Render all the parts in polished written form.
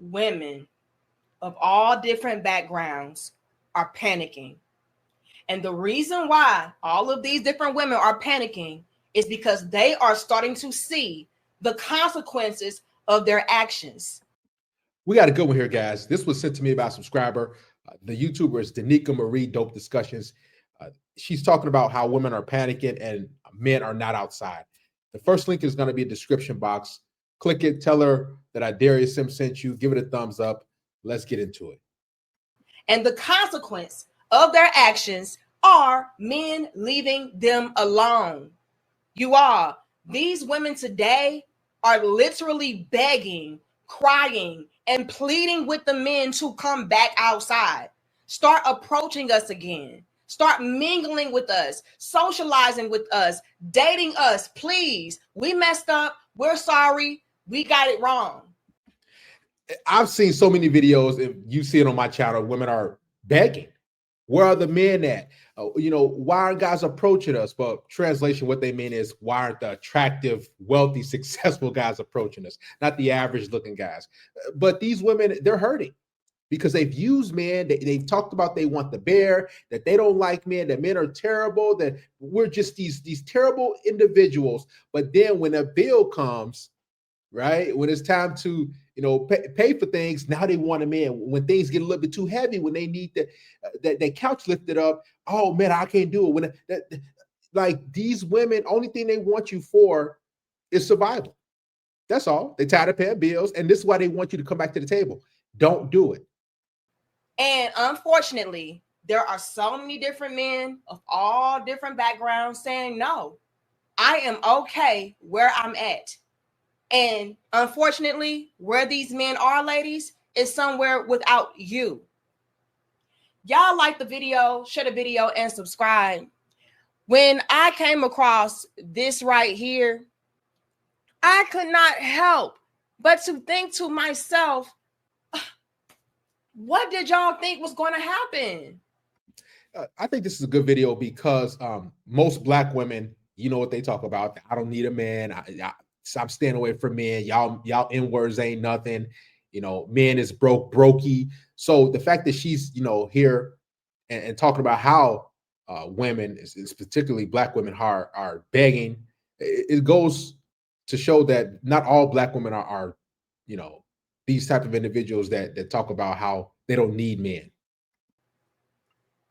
women of all different backgrounds are panicking. And the reason why all of these different women are panicking is because they are starting to see the consequences of their actions. We got a good one here, guys. This was sent to me by a subscriber. The YouTuber is Danica Marie Dope Discussions. She's talking about how women are panicking and men are not outside. The first link is going to be a description box. Click it. Tell her that I Darius Sim sent you. Give it a thumbs up. Let's get into it. And the consequence of their actions are men leaving them alone. You are. These women today are literally begging, crying, and pleading with the men to come back outside. Start approaching us again. Start mingling with us, socializing with us, dating us. Please, we messed up. We're sorry. We got it wrong. I've seen so many videos, and you see it on my channel, women are begging. Where are the men at? Why aren't guys approaching us? But translation, what they mean is, why aren't the attractive, wealthy, successful guys approaching us? Not the average looking guys. But these women, they're hurting because they've used men. They've talked about they want the bear, that they don't like men, that men are terrible, that we're just these terrible individuals. But then when a bill comes, right, when it's time to pay for things, now they want a man. When things get a little bit too heavy, when they need that couch lifted up, oh man, I can't do it. Like these women, only thing they want you for is survival. That's all. They tired of paying bills, and this is why they want you to come back to the table. Don't do it. And unfortunately, there are so many different men of all different backgrounds saying, no, I am okay where I'm at. And unfortunately, where these men are, ladies, is somewhere without you. Y'all like the video, share the video, and subscribe. When I came across this right here, I could not help but to think to myself, what did y'all think was going to happen? I think this is a good video because most Black women, you know what they talk about. I don't need a man. I'm staying away from men. Y'all N-words ain't nothing. Men is brokey. So the fact that she's, here and talking about how women, is particularly Black women, are begging, it goes to show that not all Black women are these type of individuals that talk about how they don't need men.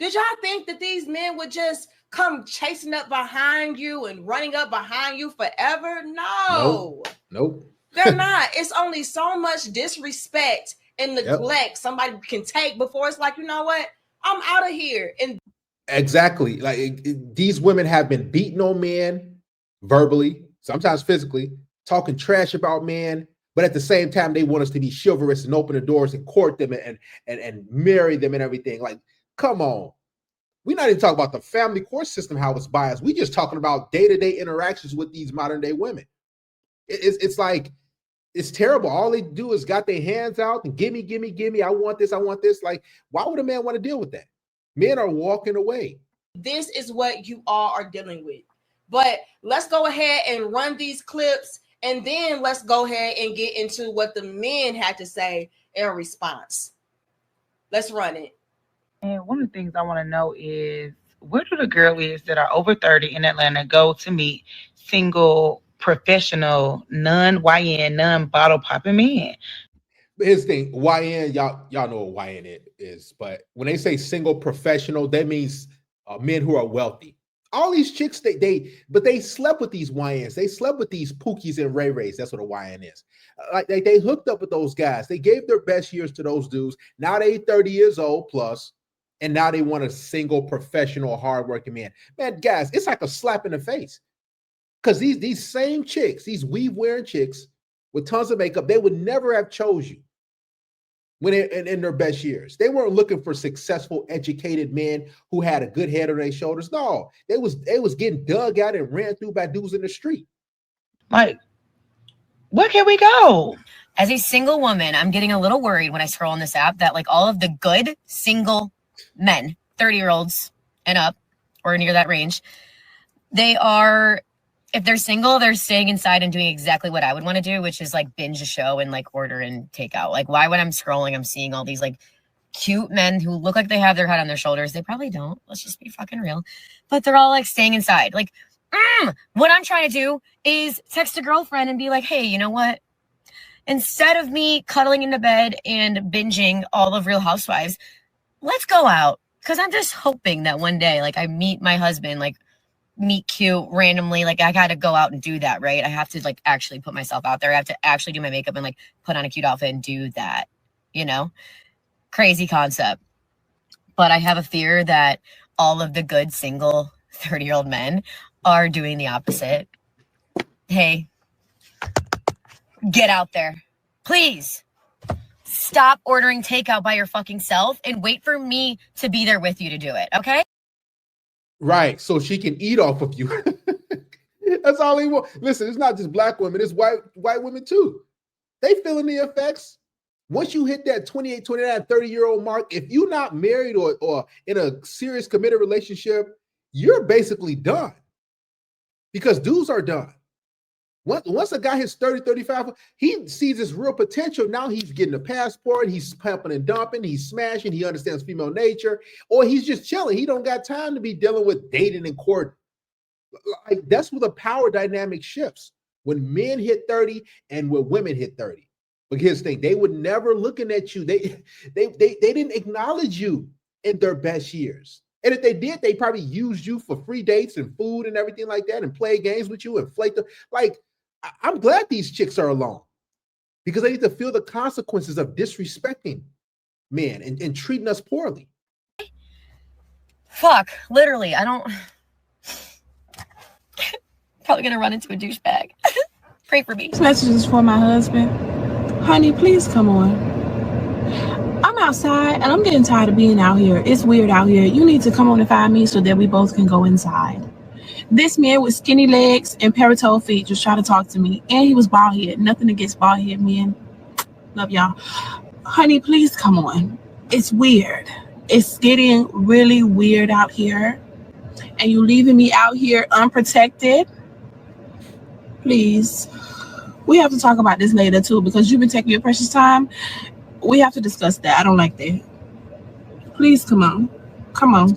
Did y'all think that these men would just come chasing up behind you and running up behind you forever? No. Nope. They're not. It's only so much disrespect and neglect somebody can take before it's like, you know what? I'm out of here. And exactly. Like these women have been beating on men verbally, sometimes physically, talking trash about men. But at the same time, they want us to be chivalrous and open the doors and court them and marry them and everything. Like, come on. We're not even talking about the family court system, how it's biased. We're just talking about day-to-day interactions with these modern-day women. It's like, it's terrible. All they do is got their hands out and gimme. I want this. Like, why would a man want to deal with that? Men are walking away. This is what you all are dealing with. But let's go ahead and run these clips, and then let's go ahead and get into what the men had to say in response. Let's run it. And one of the things I want to know is, where do the girlies that are over 30 in Atlanta go to meet single, professional, non-YN, non-bottle popping men? Here's the thing, YN, y'all know what YN is, but when they say single professional, that means men who are wealthy. All these chicks, they slept with these YNs. They slept with these Pookies and Ray Rays. That's what a YN is. Like they hooked up with those guys. They gave their best years to those dudes. Now they 30 years old plus, and now they want a single professional, hardworking man. Man, guys, it's like a slap in the face. Because these same chicks, these weave-wearing chicks with tons of makeup, they would never have chose you when in their best years. They weren't looking for successful, educated men who had a good head on their shoulders. No, they was getting dug out and ran through by dudes in the street. Like, where can we go? As a single woman, I'm getting a little worried when I scroll on this app that like all of the good single men, 30-year-olds and up, or near that range, they are if they're single, they're staying inside and doing exactly what I would want to do, which is like binge a show and like order and take out. Like, why when I'm scrolling, I'm seeing all these like cute men who look like they have their head on their shoulders. They probably don't. Let's just be fucking real. But they're all like staying inside. Like, what I'm trying to do is text a girlfriend and be like, hey, you know what? Instead of me cuddling into bed and binging all of Real Housewives, let's go out. Because I'm just hoping that one day, like, I meet my husband, like, meet cute randomly. Like, I got to go out and do that, right? I have to, like, actually put myself out there. I have to actually do my makeup and, like, put on a cute outfit and do that, you know? Crazy concept. But I have a fear that all of the good single 30-year-old men are doing the opposite. Hey, get out there. Please. Stop ordering takeout by your fucking self and wait for me to be there with you to do it, okay? Right, so she can eat off of you. That's all he wants. Listen, it's not just black women, it's white women too. They feeling the effects. Once you hit that 28, 29, 30-year-old mark, if you're not married or in a serious committed relationship, you're basically done. Because dudes are done. Once a guy hits 30, 35, he sees his real potential. Now he's getting a passport. He's pumping and dumping. He's smashing. He understands female nature. Or he's just chilling. He don't got time to be dealing with dating and courting. Like, that's where the power dynamic shifts. When men hit 30 and when women hit 30. But here's the thing. They were never looking at you. They didn't acknowledge you in their best years. And if they did, they probably used you for free dates and food and everything like that and play games with you and flake them. Like, I'm glad these chicks are alone because they need to feel the consequences of disrespecting men and treating us poorly. Fuck, literally, I don't... Probably gonna run into a douchebag. Pray for me. This message is for my husband. Honey, please come on. I'm outside and I'm getting tired of being out here. It's weird out here. You need to come on and find me so that we both can go inside. This man with skinny legs and parrot-toe feet just tried to talk to me. And he was bald-headed. Nothing against bald-headed men. Love y'all. Honey, please come on. It's weird. It's getting really weird out here. And you leaving me out here unprotected. Please. We have to talk about this later, too, because you've been taking your precious time. We have to discuss that. I don't like that. Please come on. Come on.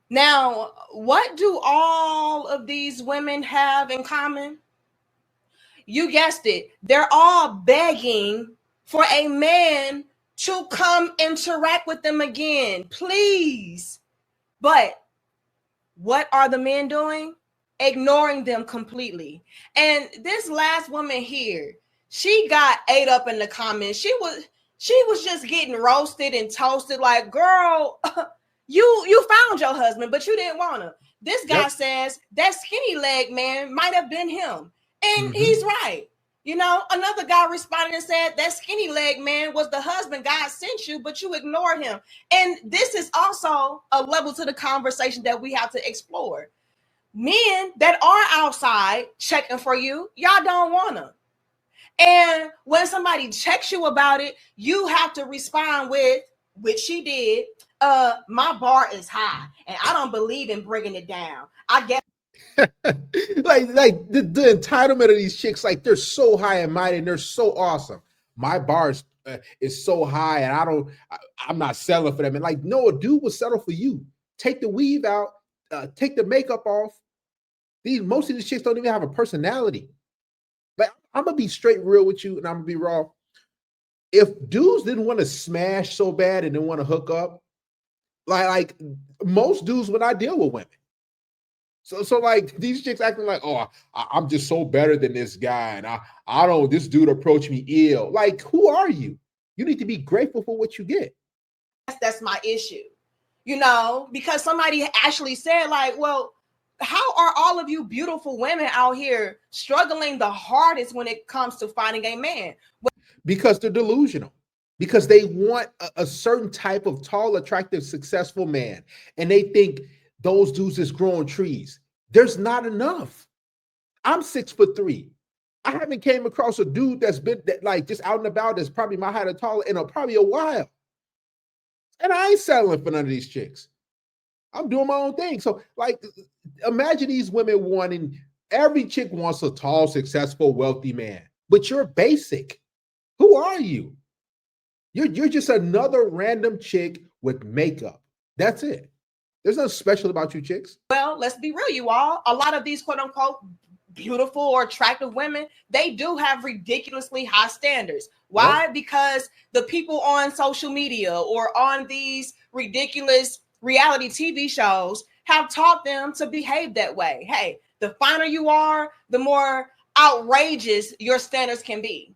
Now, what do all of these women have in common? You guessed it. They're all begging for a man to come interact with them again, please. But what are the men doing? Ignoring them completely. And this last woman here, she got ate up in the comments. She was just getting roasted and toasted like, girl, you found your husband, but you didn't want him. This guy says that skinny leg man might have been him. And he's right. You know, another guy responded and said that skinny leg man was the husband God sent you, but you ignored him. And this is also a level to the conversation that we have to explore. Men that are outside checking for you, y'all don't want them. And when somebody checks you about it, you have to respond with, which she did, my bar is high and I don't believe in bringing it down. I guess. like the entitlement of these chicks, like they're so high and mighty and they're so awesome. My bar is so high and I'm not settling for them. And like, no, a dude will settle for you. Take the weave out, take the makeup off. Most of these chicks don't even have a personality. Like, I'm gonna be straight real with you and I'm gonna be raw. If dudes didn't want to smash so bad and didn't want to hook up, like most dudes when I deal with women. So like these chicks acting like, oh, I'm just so better than this guy. And I don't, this dude approached me ill. Like, who are you? You need to be grateful for what you get. That's my issue, you know, because somebody actually said like, well, how are all of you beautiful women out here struggling the hardest when it comes to finding a man? Because they're delusional. Because they want a certain type of tall, attractive, successful man. And they think those dudes is growing trees. There's not enough. I'm 6'3". I haven't came across a dude that's been like just out and about that's probably my height or taller in probably a while. And I ain't settling for none of these chicks. I'm doing my own thing. So, like, imagine these women wanting, every chick wants a tall, successful, wealthy man, but you're basic. Who are you? You're just another random chick with makeup. That's it. There's nothing special about you chicks. Well, let's be real, you all. A lot of these quote unquote beautiful or attractive women, they do have ridiculously high standards. Why? Yep. Because the people on social media or on these ridiculous reality TV shows have taught them to behave that way. Hey, the finer you are, the more outrageous your standards can be.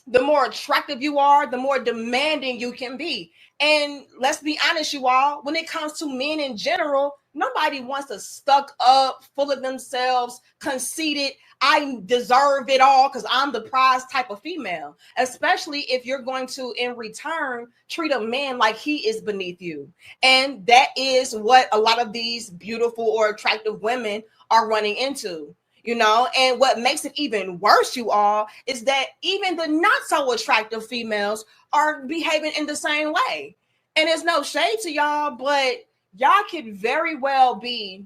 The more attractive you are, the more demanding you can be. And let's be honest, you all, when it comes to men in general, nobody wants a stuck up, full of themselves, conceited, I deserve it all because I'm the prize type of female, especially if you're going to, in return, treat a man like he is beneath you. And that is what a lot of these beautiful or attractive women are running into. You know, and what makes it even worse, you all, is that even the not so attractive females are behaving in the same way. And there's no shade to y'all, but y'all could very well be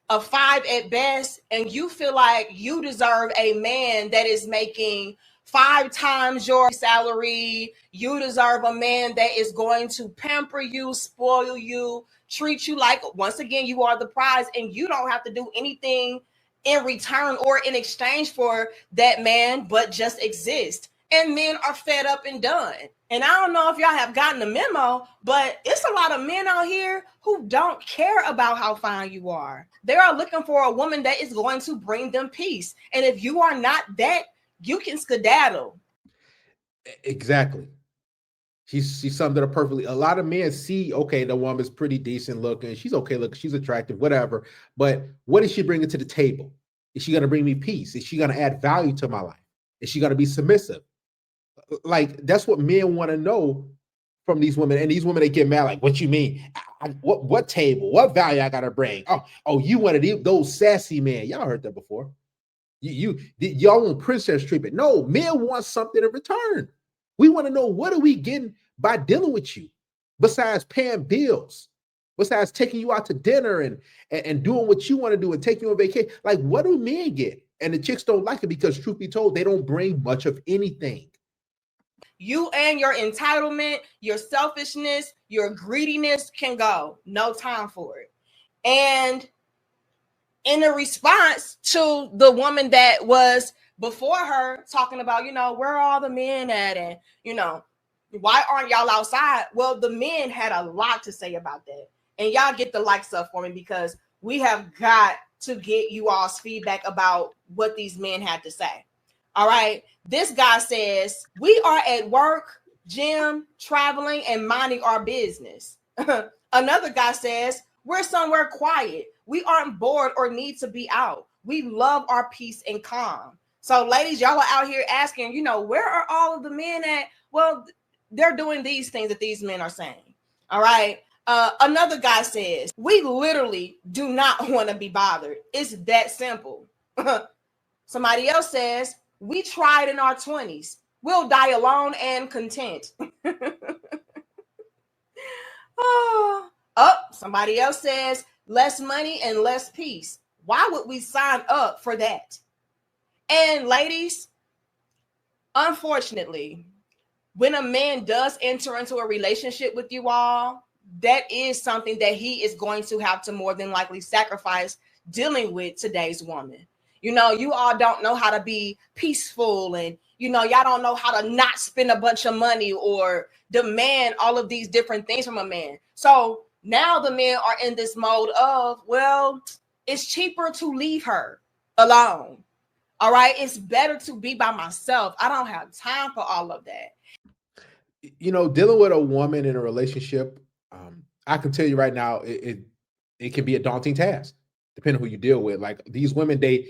a 5 at best, and you feel like you deserve a man that is making 5 times your salary. You deserve a man that is going to pamper you, spoil you, treat you like, once again, you are the prize, and you don't have to do anything in return or in exchange for that man, but just exist. And men are fed up and done. And I don't know if y'all have gotten the memo, but it's a lot of men out here who don't care about how fine you are. They are looking for a woman that is going to bring them peace. And if you are not that, you can skedaddle. Exactly. She summed it up perfectly. A lot of men see, okay, the woman's pretty decent looking. She's okay looking. She's attractive, whatever. But what is she bringing to the table? Is she going to bring me peace? Is she going to add value to my life? Is she going to be submissive? Like, that's what men want to know from these women. And these women, they get mad. Like, what you mean? What table? What value I got to bring? Oh, you one of those sassy men. Y'all heard that before. Y'all want princess treatment. No, men want something in return. We want to know, what are we getting by dealing with you besides paying bills, besides taking you out to dinner and doing what you want to do and taking you on vacation? Like, what do men get? And the chicks don't like it because, truth be told, they don't bring much of anything. You and your entitlement, your selfishness, your greediness can go. No time for it. And in a response to the woman that was before her talking about, where are all the men at? And, why aren't y'all outside? Well, the men had a lot to say about that. And y'all get the likes up for me, because we have got to get you all's feedback about what these men had to say. All right. This guy says, we are at work, gym, traveling, and minding our business. Another guy says, we're somewhere quiet. We aren't bored or need to be out. We love our peace and calm. So, ladies, y'all are out here asking, where are all of the men at? Well, they're doing these things that these men are saying. All right. Another guy says, we literally do not want to be bothered. It's that simple. Somebody else says, we tried in our 20s. We'll die alone and content. Somebody else says, less money and less peace. Why would we sign up for that? And ladies, unfortunately, when a man does enter into a relationship with you all, that is something that he is going to have to more than likely sacrifice dealing with today's woman. You all don't know how to be peaceful, and, y'all don't know how to not spend a bunch of money or demand all of these different things from a man. So now the men are in this mode of, well, it's cheaper to leave her alone. All right. It's better to be by myself. I don't have time for all of that. Dealing with a woman in a relationship, I can tell you right now, it can be a daunting task, depending on who you deal with. Like, these women, they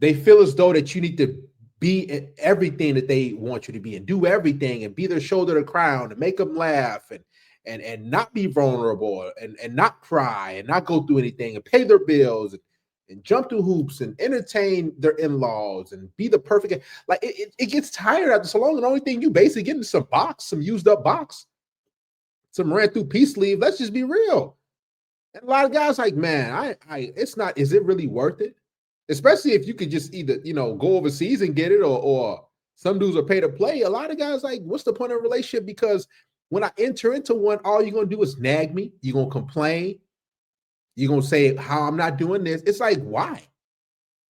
feel as though that you need to be everything that they want you to be, and do everything, and be their shoulder to cry on, and make them laugh, and not be vulnerable, and not cry, and not go through anything, and pay their bills, and jump through hoops, and entertain their in-laws, and be the perfect. Like, it gets tired after so long. And the only thing you basically get is some used up box, some ran through peace leave. Let's just be real. And a lot of guys like, man, it's not, is it really worth it? Especially if you could just either, go overseas and get it, or some dudes are pay to play. A lot of guys like, what's the point of a relationship? Because when I enter into one, all you're going to do is nag me. You're going to complain. You're going to say how I'm not doing this. It's like, why?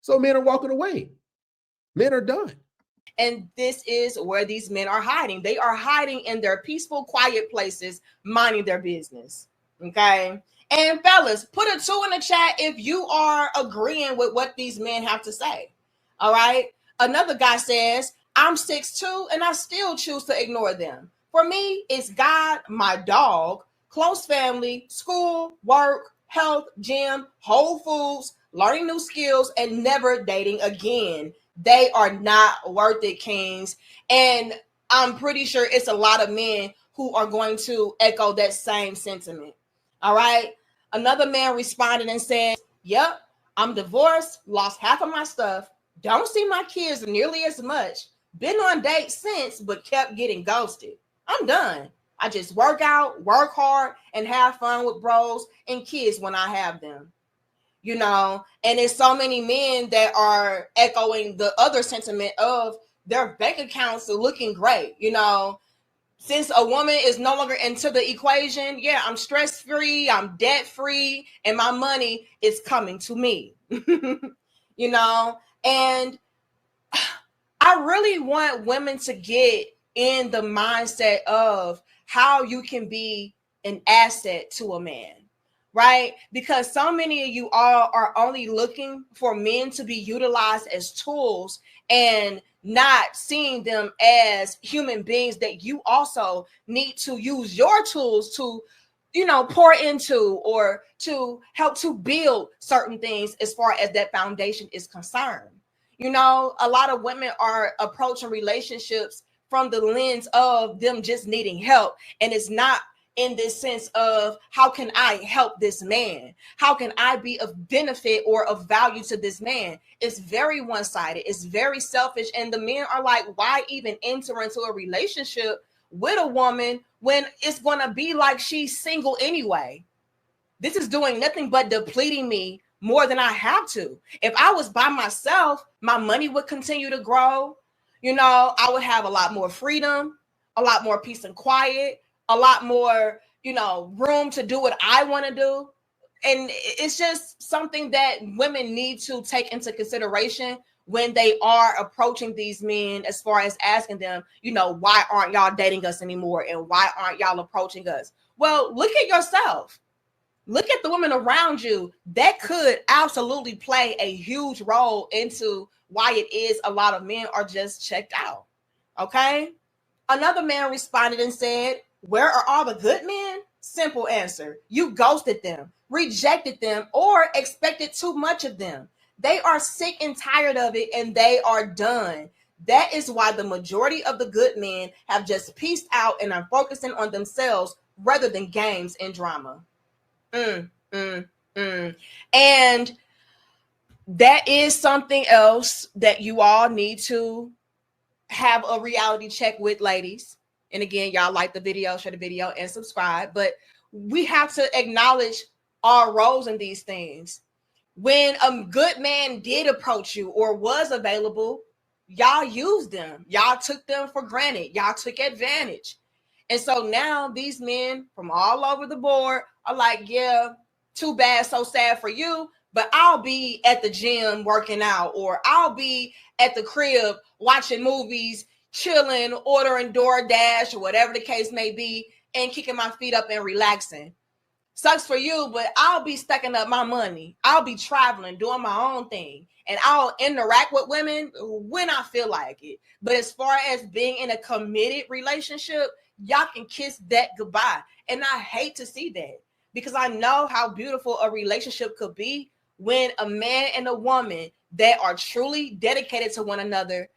So men are walking away. Men are done. And this is where these men are hiding. They are hiding in their peaceful, quiet places, minding their business. Okay. And fellas, put a 2 in the chat if you are agreeing with what these men have to say. All right. Another guy says, I'm 6'2" and I still choose to ignore them. For me, it's God, my dog, close family, school, work, health, gym, Whole Foods, learning new skills, and never dating again. They are not worth it, kings. And I'm pretty sure it's a lot of men who are going to echo that same sentiment. All right. Another man responded and said, yep, I'm divorced, lost half of my stuff, don't see my kids nearly as much, been on dates since, but kept getting ghosted. I'm done. I just work out, work hard, and have fun with bros and kids when I have them. And there's so many men that are echoing the other sentiment of their bank accounts are looking great. Since a woman is no longer into the equation, yeah, I'm stress-free, I'm debt-free, and my money is coming to me. And I really want women to get in the mindset of how you can be an asset to a man. Right? Because so many of you all are only looking for men to be utilized as tools and not seeing them as human beings that you also need to use your tools to, pour into or to help to build certain things as far as that foundation is concerned. A lot of women are approaching relationships from the lens of them just needing help. And it's not in this sense of how can I help this man? How can I be of benefit or of value to this man? It's very one-sided. It's very selfish. And the men are like, why even enter into a relationship with a woman when it's going to be like she's single anyway? This is doing nothing but depleting me more than I have to. If I was by myself, my money would continue to grow. I would have a lot more freedom, a lot more peace and quiet, a lot more, room to do what I want to do. And it's just something that women need to take into consideration when they are approaching these men, as far as asking them, why aren't y'all dating us anymore? And why aren't y'all approaching us? Well, look at yourself. Look at the women around you. That could absolutely play a huge role into why it is a lot of men are just checked out. Okay. Another man responded and said, where are all the good men? Simple answer. You ghosted them, rejected them, or expected too much of them. They are sick and tired of it, and they are done. That is why the majority of the good men have just pieced out and are focusing on themselves rather than games and drama. And that is something else that you all need to have a reality check with, ladies. And again, y'all like the video, share the video, and subscribe. But we have to acknowledge our roles in these things. When a good man did approach you or was available, y'all used them. Y'all took them for granted. Y'all took advantage. And so now these men from all over the board are like, yeah, too bad, so sad for you. But I'll be at the gym working out, or I'll be at the crib watching movies, chilling, ordering DoorDash, or whatever the case may be, and kicking my feet up and relaxing. Sucks for you, but I'll be stacking up my money. I'll be traveling, doing my own thing, and I'll interact with women when I feel like it. But as far as being in a committed relationship, y'all can kiss that goodbye. And I hate to see that, because I know how beautiful a relationship could be when a man and a woman that are truly dedicated to one another,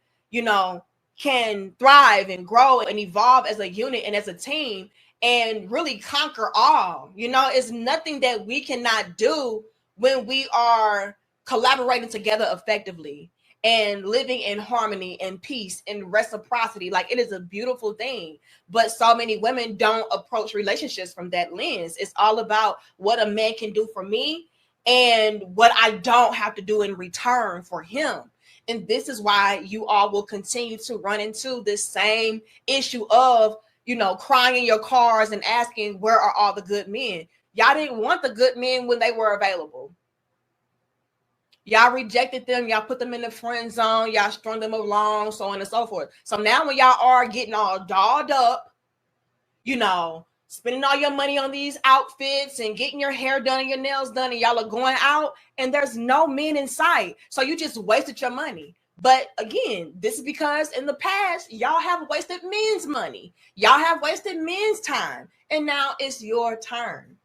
can thrive and grow and evolve as a unit and as a team and really conquer all. It's nothing that we cannot do when we are collaborating together effectively. and living in harmony and peace and reciprocity. Like, it is a beautiful thing. But so many women don't approach relationships from that lens. It's all about what a man can do for me and what I don't have to do in return for him. And this is why you all will continue to run into this same issue of, you know, crying in your cars and asking, where are all the good men? Y'all didn't want the good men when they were available. Y'all rejected them. Y'all put them in the friend zone. Y'all strung them along, so on and so forth. So now when y'all are getting all dolled up, you know, spending all your money on these outfits and getting your hair done and your nails done, and y'all are going out and there's no men in sight. So you just wasted your money. But again, this is because in the past, y'all have wasted men's money. Y'all have wasted men's time. And now it's your turn.